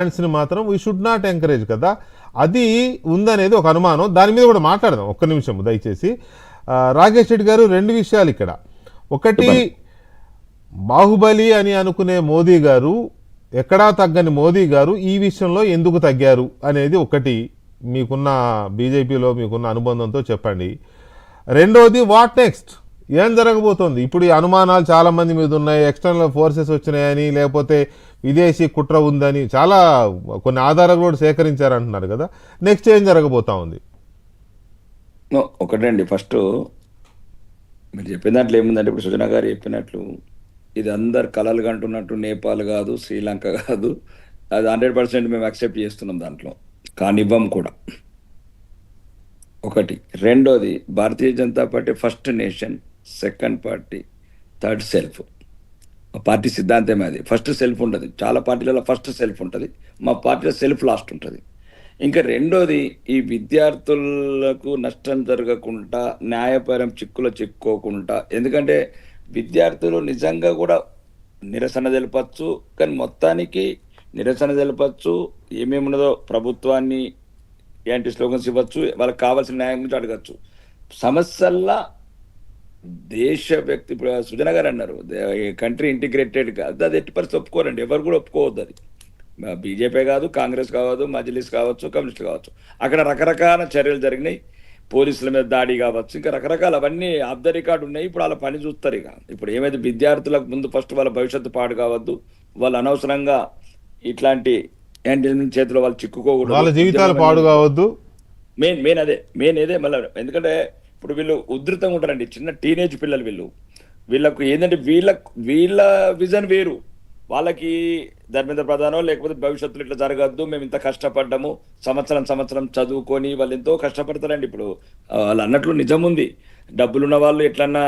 ని మాత్రం we should not encourage కదా. అది ఉందనేది ఒక అనుమానం. దాని మీద కూడా మాట్లాడదాం ఒక్క నిమిషం దయచేసి. రాకేష్ రెడ్డి గారు, రెండు విషయాలు ఇక్కడ. ఒకటి, బాహుబలి అని అనుకునే మోదీ గారు, ఎక్కడా తగ్గని మోదీ గారు ఈ విషయంలో ఎందుకు తగ్గారు అనేది ఒకటి. మీకున్న బీజేపీలో మీకున్న అనుబంధంతో చెప్పండి. రెండోది, వాట్ నెక్స్ట్, ఏం జరగబోతోంది? ఇప్పుడు ఈ అనుమానాలు చాలా మంది మీద ఉన్నాయి. ఎక్స్టర్నల్ ఫోర్సెస్ వచ్చినాయని, లేకపోతే విదేశీ కుట్ర ఉందని చాలా కొన్ని ఆధారాలు కూడా సేకరించారంటున్నారు కదా. నెక్స్ట్ ఏం జరగబోతా ఉంది? ఒకటండి, ఫస్ట్ మీరు చెప్పిన దాంట్లో ఏముందంటే, ఇప్పుడు సుజనా గారు చెప్పినట్లు ఇది అందరు కలలు కంటున్నట్టు నేపాల్ కాదు, శ్రీలంక కాదు. అది 100% మేము యాక్సెప్ట్ చేస్తున్నాం, దాంట్లో కానివ్వం కూడా. ఒకటి. రెండోది, Bharatiya Janata party first nation, second party, third self. Party సిద్ధాంతమే అది. ఫస్ట్ సెల్ఫ్ ఉంటుంది, చాలా పార్టీలలో ఫస్ట్ సెల్ఫ్ ఉంటుంది, మా పార్టీలో సెల్ఫ్ లాస్ట్ ఉంటుంది. ఇంకా రెండోది, ఈ విద్యార్థులకు నష్టం జరగకుండా, న్యాయపరం చిక్కులో చిక్కుకోకుండా. ఎందుకంటే విద్యార్థులు నిజంగా కూడా నిరసన తెలపచ్చు, కానీ మొత్తానికి నిరసన తెలపచ్చు, ఏమేమి ఉన్నదో ప్రభుత్వాన్ని యాంటీ స్లోగన్స్ ఇవ్వచ్చు, వాళ్ళకి కావాల్సిన న్యాయం గురించి అడగచ్చు. సమస్యల్లా దేశ వ్యక్తి, ఇప్పుడు సుజన గారు అన్నారు కంట్రీ ఇంటిగ్రేటెడ్ కాదు, అది ఎట్టి పరిస్థితి ఒప్పుకోరండి, ఎవరు కూడా ఒప్పుకోవద్దు. అది బీజేపీ కాదు, కాంగ్రెస్ కావచ్చు, మజ్లిస్ కావచ్చు, కమ్యూనిస్ట్ కావచ్చు. అక్కడ రకరకాల చర్యలు జరిగినాయి, పోలీసుల మీద దాడి కావచ్చు, ఇంకా రకరకాల అవన్నీ ఆఫ్ ద రికార్డ్ ఉన్నాయి. ఇప్పుడు వాళ్ళ పని చూస్తారు. ఇక ఇప్పుడు ఏమైతే విద్యార్థులకు ముందు ఫస్ట్ వాళ్ళ భవిష్యత్తు పాడు కావద్దు, వాళ్ళు అనవసరంగా ఇట్లాంటి చేతిలో వాళ్ళు చిక్కుకోకూడదు, వాళ్ళ జీవితాలు పాడు కావద్దు. మెయిన్ అదే మళ్ళీ. ఎందుకంటే ఇప్పుడు వీళ్ళు ఉధృతంగా ఉంటారండి, చిన్న టీనేజ్ పిల్లలు. వీళ్ళకు ఏంటంటే వీళ్ళ విజన్ వేరు. వాళ్ళకి ధర్మేంద్ర ప్రధానో లేకపోతే భవిష్యత్తులో ఇట్లా జరగద్దు, మేము ఇంత కష్టపడ్డాము, సంవత్సరం చదువుకొని వాళ్ళు ఎంతో కష్టపడతారండి. ఇప్పుడు వాళ్ళు అన్నట్లు నిజం ఉంది, డబ్బులున్న వాళ్ళు ఎట్లన్నా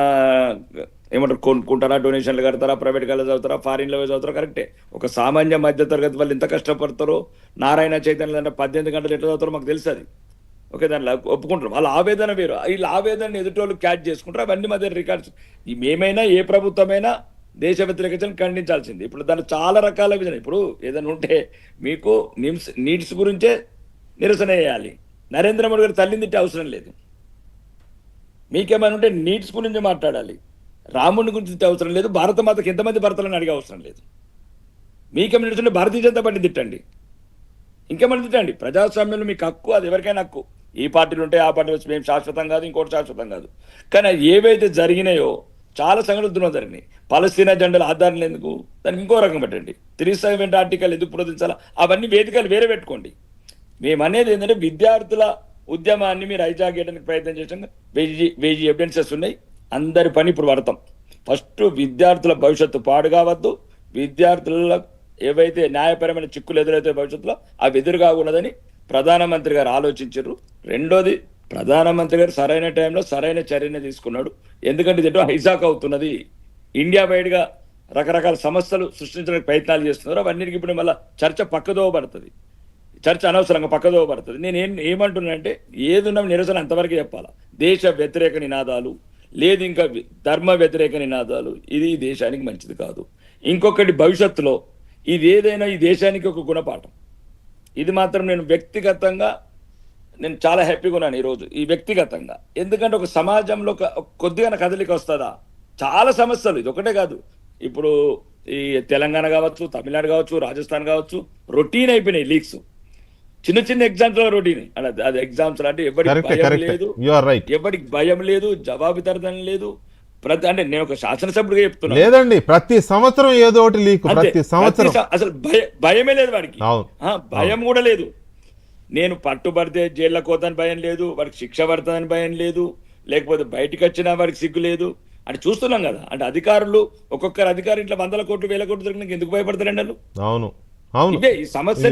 ఏమంటారు కొనుక్కుంటారా, డొనేషన్లు కడతారా, ప్రైవేట్ కాలేజ్ చదువుతారా, ఫారిన్లో చదువుతారా, కరెక్టే. ఒక సామాన్య మధ్య తరగతి వాళ్ళు ఎంత కష్టపడతారో, నారాయణ చైతన్య అంటే 18 గంటలు ఎట్లా చదువుతారో మాకు తెలుసు. అది ఓకే, దాంట్లో ఒప్పుకుంటారు. వాళ్ళ ఆవేదన వేరు, వీళ్ళ ఆవేదన ఎదుటోళ్ళు క్యాచ్ చేసుకుంటారు. అవన్నీ మధ్య రికార్డ్స్. మేమైనా ఏ ప్రభుత్వమైనా దేశ వ్యతిరేకతను ఖండించాల్సింది. ఇప్పుడు దాంట్లో చాలా రకాల విధానం. ఇప్పుడు ఏదైనా ఉంటే మీకు నీడ్స్ గురించే నిరసన చేయాలి. నరేంద్ర మోడీ గారు తల్లిని తిట్టే అవసరం లేదు. మీకేమైనా ఉంటే నీడ్స్ గురించి మాట్లాడాలి. రాముడిని గురించి తిట్టే అవసరం లేదు. భారత మాతకి ఎంతమంది భర్తలను అడిగే అవసరం లేదు. మీకేమైనా నిలుచుంటే భారతీయ జనతా పార్టీ తిట్టండి, ఇంకేమైనా తిట్టండి. ప్రజాస్వామ్యంలో మీకు హక్కు, అది ఎవరికైనా హక్కు. ఈ పార్టీలు ఉంటే ఆ పార్టీలు వచ్చి మేము శాశ్వతం కాదు, ఇంకోటి శాశ్వతం కాదు. కానీ ఏవైతే జరిగినాయో చాలా సంఘటనలు జరిగినాయి. పాలస్తీనా జెండాల ఆధారాలు ఎందుకు, దానికి ఇంకో రకం పెట్టండి. 370 ఆర్టికల్ ఎందుకు పురోధించాలా, అవన్నీ వేదికలు వేరే పెట్టుకోండి. మేము అనేది ఏంటంటే విద్యార్థుల ఉద్యమాన్ని మీరు హైజాక్ చేయడానికి ప్రయత్నం చేసాం. 1000 ఎవిడెన్సెస్ ఉన్నాయి. అందరి పని ఇప్పుడు పడతాం. ఫస్ట్ విద్యార్థుల భవిష్యత్తు పాడు కావద్దు, విద్యార్థుల ఏవైతే న్యాయపరమైన చిక్కులు ఎదురైతే భవిష్యత్తులో అవి ఎదురు కాకూడదని ప్రధానమంత్రి గారు ఆలోచించారు. రెండోది, ప్రధానమంత్రి గారు సరైన టైంలో సరైన చర్యనే తీసుకున్నాడు. ఎందుకంటే ఇది హైజాక్ అవుతున్నది, ఇండియా వైడ్గా రకరకాల సమస్యలు సృష్టించడానికి ప్రయత్నాలు చేస్తున్నారు. అవన్నిటికీ ఇప్పుడు మళ్ళీ చర్చ పక్కదోవబడుతుంది, చర్చ అనవసరంగా పక్కదోవబడుతుంది. నేను ఏమంటున్నానంటే, ఏదున్నా నిరసన అంతవరకు చెప్పాలా. దేశ వ్యతిరేక నినాదాలు లేదు, ఇంకా ధర్మ వ్యతిరేక నినాదాలు, ఇది దేశానికి మంచిది కాదు. ఇంకొకటి, భవిష్యత్తులో ఇది ఏదైనా ఈ దేశానికి ఒక గుణపాఠం. ఇది మాత్రం నేను వ్యక్తిగతంగా నేను చాలా హ్యాపీగా ఉన్నాను ఈరోజు, ఈ వ్యక్తిగతంగా. ఎందుకంటే ఒక సమాజంలో కొద్దిగా కదలిక వస్తుందా, చాలా సమస్యలు, ఇది ఒకటే కాదు. ఇప్పుడు ఈ తెలంగాణ కావచ్చు, తమిళనాడు కావచ్చు, రాజస్థాన్ కావచ్చు, రొటీన్ అయిపోయినాయి లీక్స్. చిన్న ఎగ్జామ్స్ లో రొటీన్. అది ఎగ్జామ్స్ అంటే ఎవరికి భయం లేదు, ఎవరికి భయం లేదు, జవాబుదారితనం లేదు. అంటే నేను ఒక శాసనసభ్యుడిగా చెప్తున్నా, లేదండి ప్రతి సంవత్సరం ఏదో ఒకటి లీక్, ప్రతి సంవత్సరం అసలు భయమే లేదు వాడికి, భయం కూడా లేదు. నేను పట్టుబడితే జైల్లో కోతాని భయం లేదు, వాడికి శిక్ష పడుతుందని భయం లేదు, లేకపోతే బయటకు వచ్చినా వాడికి సిగ్గు లేదు. అంటే చూస్తున్నాం కదా. అంటే అధికారులు, ఒక్కొక్కరు అధికారి ఇంట్లో 100 కోట్లు 1000 కోట్లు దొరికినాక ఎందుకు భయపడతారండి వాళ్ళు? ఇదే ఈ సమస్య.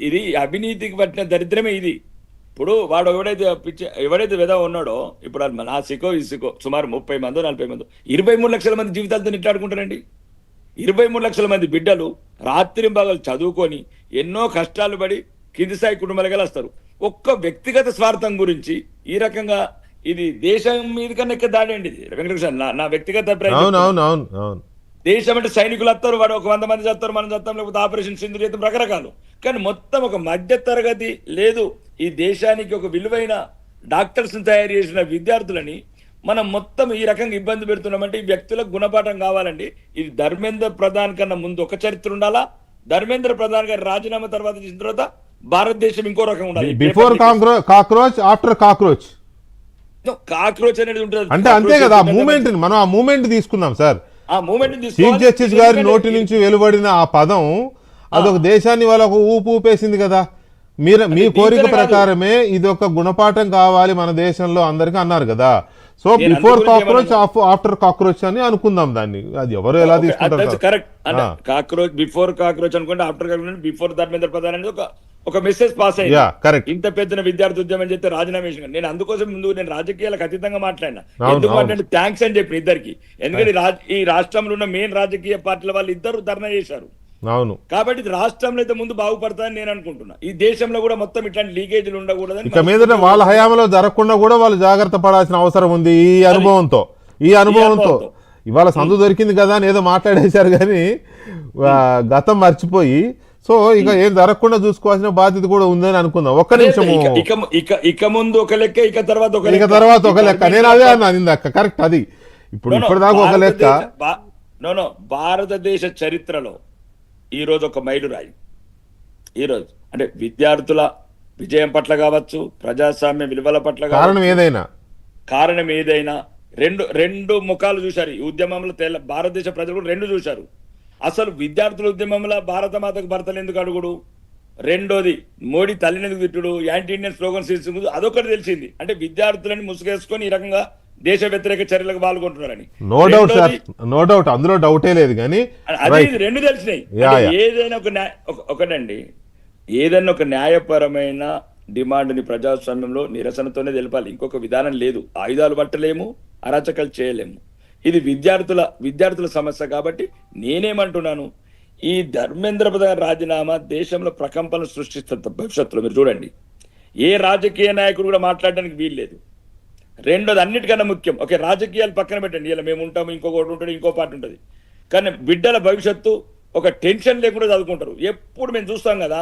ఇది అవినీతికి పట్టిన దరిద్రమే ఇది. ఇప్పుడు వాడు ఎవడైతే విధవ ఉన్నాడో, ఇప్పుడు నా సికో ఈ సికో సుమారు 30 మందో 40 మందో 23 లక్షల మంది జీవితాలతో నెట్లాడుకుంటారండి. 23 లక్షల మంది బిడ్డలు రాత్రింబగలు చదువుకొని ఎన్నో కష్టాలు పడి కింది స్థాయి కుటుంబాలకు వస్తారు. ఒక్క వ్యక్తిగత స్వార్థం గురించి ఈ రకంగా ఇది దేశం మీద కన్నా ఎక్క దాడి అండి. వెంకటకృష్ణ, నా వ్యక్తిగత అభిప్రాయం. దేశం అంటే సైనికులు వస్తారు, వాడు ఒక 100 మంది చేస్తారు, మనం చేస్తాం, లేకపోతే ఆపరేషన్ సింధు చేస్తాం, రకరకాలు. కానీ మొత్తం ఒక మధ్య తరగతి లేదు, ఈ దేశానికి ఒక విలువైన డాక్టర్స్ తయారు చేసిన విద్యార్థులని మనం మొత్తం ఈ రకంగా ఇబ్బంది పెడుతున్నామంటే ఈ వ్యక్తులకు గుణపాఠం కావాలండి. ఇది ధర్మేంద్ర ప్రధాన్ కన్నా ముందు ఒక చరిత్ర ఉండాలా, ధర్మేంద్ర ప్రధాన్ గారి రాజీనామా తర్వాత చేసిన తర్వాత భారతదేశం ఇంకో రకంగా ఉండాలి. Before cockroach after cockroach cockroach అనేది ఉంటుంది అంటే అంతే కదా. ఆ మూమెంట్ మనం ఆ మూమెంట్ తీసుకున్నాం సార్. ఆ మూమెంట్ చీఫ్ జస్టిస్ గారి నోటి నుంచి వెలువడిన ఆ పదం అదొక దేశాన్ని వాళ్ళకు ఊపేసింది కదా. మీ కోరిక ప్రకారమే ఇది ఒక గుణపాఠం కావాలి మన దేశంలో అందరికి అన్నారు కదా. So before cockroach after cockroach అని అనుకుందాం దాన్ని. అది ఎవరు ఎలా తీసుకుంటారు? కరెక్ట్. కాక్రోచ్ బిఫోర్ కాక్రోచ్ అనుకుంటే after cockroach before Dharmendra Pradhan అనేది ఒక మెసేజ్ పాస్ అయ్యింది. కరెక్ట్. ఇంత పెద్ద విద్యార్థి ఉద్యమం చెప్తే రాజీనామా చేసిన నేను అందుకోసం ముందు నేను రాజకీయాలకు అతీతంగా మాట్లాడినా. ఎందుకు అంటే థ్యాంక్స్ అని చెప్పిన ఇద్దరికి. ఎందుకంటే ఈ రాష్ట్రంలో ఉన్న మెయిన్ రాజకీయ పార్టీల వాళ్ళు ఇద్దరు ధర్నా చేశారు. అవును. కాబట్టి ఇది రాష్ట్రంలో అయితే ముందు బాగుపడతాయని నేను అనుకుంటున్నా. ఈ దేశంలో కూడా మొత్తం ఇట్లాంటి లీకేజీలు ఉండకూడదని ఇక మీద వాళ్ళ హయాంలో జరగకుండా కూడా వాళ్ళు జాగ్రత్త పడాల్సిన అవసరం ఉంది. ఈ అనుభవంతో ఇవాళ సందు దొరికింది కదా అని ఏదో మాట్లాడేశారు కానీ గతం మర్చిపోయి సో ఇక ఏం జరగకుండా చూసుకోవాల్సిన బాధ్యత కూడా ఉందని అనుకుందాం. ఒక్క నిమిషము. ఇక ముందు ఒక లెక్క, ఇక తర్వాత ఒక లెక్క. నేను అదే అన్నాను ఇందాక. కరెక్ట్. అది ఇప్పటిదాకా ఒక లెక్క. భారతదేశ చరిత్రలో ఈ రోజు ఒక మైలురాయి. ఈ రోజు అంటే విద్యార్థుల విజయం పట్ల కావచ్చు, ప్రజాస్వామ్య విలువల పట్ల కారణం ఏదైనా రెండు ముఖాలు చూశారు. ఈ ఉద్యమంలో భారతదేశ ప్రజలు కూడా రెండు చూశారు. అసలు విద్యార్థుల ఉద్యమంలో భారత మాతకు భర్తలు ఎందుకు అడుగుడు, రెండోది మోడీ తల్లిని ఎందుకు తిట్టుడు, యాంటీ ఇండియన్ స్లోగన్స్ తీసుకుంటూ అదొకటి తెలిసింది. అంటే విద్యార్థులని ముసుగేసుకొని ఈ రకంగా దేశ వ్యతిరేక చర్యలకు పాల్గొంటున్నారని. నో డౌట్ అందులో డౌటే లేదు కానీ అది రెండు తెలిసినాయి. ఏదైనా ఒకటండి, ఏదైనా ఒక న్యాయపరమైన డిమాండ్ని ప్రజాస్వామ్యంలో నిరసనతోనే తెలపాలి. ఇంకొక విధానం లేదు. ఆయుధాలు పట్టలేము, అరాచకాలు చేయలేము. ఇది విద్యార్థుల సమస్య. కాబట్టి నేనేమంటున్నాను, ఈ ధర్మేంద్ర ప్రధాన్ రాజీనామా దేశంలో ప్రకంపనలు సృష్టిస్తుంది భవిష్యత్తులో. మీరు చూడండి, ఏ రాజకీయ నాయకుడు కూడా మాట్లాడడానికి వీల్లేదు. రెండోది అన్నిటికన్నా ముఖ్యం, ఓకే రాజకీయాలు పక్కన పెట్టండి, ఇలా మేము ఉంటాము, ఇంకొకటి ఉంటుంది, ఇంకో పార్టీ ఉంటుంది, కానీ బిడ్డల భవిష్యత్తు ఒక టెన్షన్ లేకుండా చదువుకుంటారు. ఎప్పుడు మేము చూస్తాం కదా,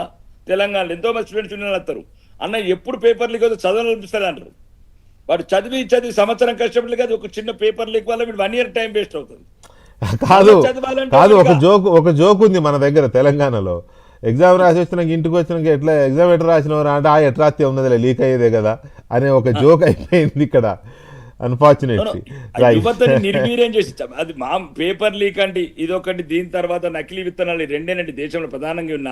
తెలంగాణలో ఎంతో మంది స్టూడెంట్స్ యూనియన్ వస్తారు, అన్న ఎప్పుడు పేపర్ లీక్ అవుతుంది చదవనిపిస్తుంది అంటారు. వాడు చదివి సంవత్సరం కష్టపడి కాదు, ఒక చిన్న పేపర్ లీక్ వల్ల వీడు 1 year టైం వేస్ట్ అవుతుంది. కాదు ఒక జోక్ ఉంది మన దగ్గర తెలంగాణలో. ఎగ్జామ్ రాసి వచ్చినాక ఇంటికి వచ్చినాక ఎట్లా ఎగ్జామ్ ఎట్లా రాసినవారు అంటే ఎట్లా రాస్తే ఉన్నది లీక్ అయ్యేదే కదా అనే ఒక జోక్ అయిపోయింది ఇక్కడ. అన్ఫార్చునేట్లీ యువతని నిర్వీర్యం చేసి అది మా పేపర్ లీక్ అంటే ఇదొకటి, దీని తర్వాత నకిలీ విత్తనాలు రెండేనండి దేశంలో ప్రధానంగా ఉన్న